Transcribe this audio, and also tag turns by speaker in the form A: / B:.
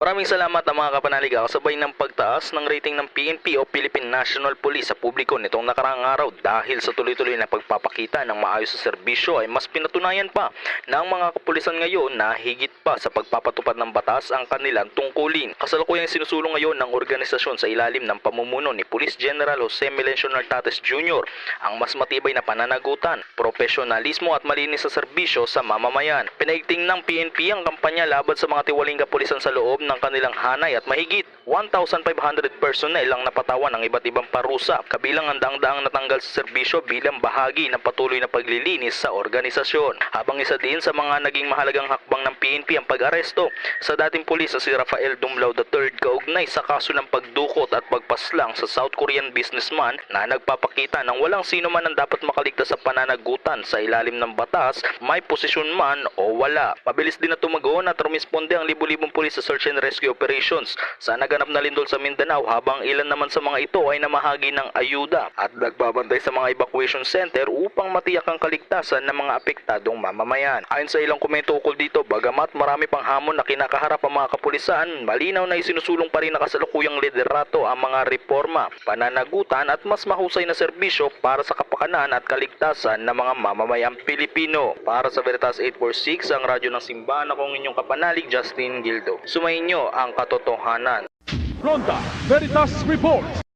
A: Maraming salamat ang mga kapanalig, kasabay ng pagtaas ng rating ng PNP o Philippine National Police sa publiko nitong nakaraang araw dahil sa tuloy-tuloy na pagpapakita ng maayos sa serbisyo ay mas pinatunayan pa ng mga kapulisan ngayon na higit pa sa pagpapatupad ng batas ang kanilang tungkulin. Kasalukuyang sinusulong ngayon ng organisasyon sa ilalim ng pamumuno ni Police General Jose Melencio Nartates Jr. ang mas matibay na pananagutan, profesionalismo at malinis sa serbisyo sa mamamayan. Pinaigting ng PNP ang kampanya laban sa mga tiwaling kapulisan sa loob ng kanilang hanay at mahigit 1,500 personnel ang napatawan ng iba't ibang parusa, kabilang ang daang-daang natanggal sa serbisyo bilang bahagi ng patuloy na paglilinis sa organisasyon. Habang isa din sa mga naging mahalagang hakbang ng PNP ang pag-aresto sa dating pulis na si Rafael Dumlao III kaugnay sa kaso ng pagdukot at pagpaslang sa South Korean businessman na nagpapakita ng walang sino man ang dapat makaligtas sa pananagutan sa ilalim ng batas, may posisyon man o wala. Mabilis din na tumagon at rumisponde ang libu-libong pulis sa search and rescue operations sa naganap na lindol sa Mindanao, habang ilan naman sa mga ito ay namahagi ng ayuda at nagbabantay sa mga evacuation center upang matiyak ang kaligtasan ng mga apektadong mamamayan. Ayon sa ilang komento ukol dito, bagamat marami pang hamon na kinakaharap ang mga kapulisan, malinaw na isinusulong pa rin na kasalukuyang liderato ang mga reforma, pananagutan at mas mahusay na serbisyo para sa kapakanan at kaligtasan ng mga mamamayang Pilipino. Para sa Veritas 846, ang radyo ng simbahan, akong inyong kapanalig, Justin Gildo. Sumayin nyo ang katotohanan.
B: Ronda Veritas Report.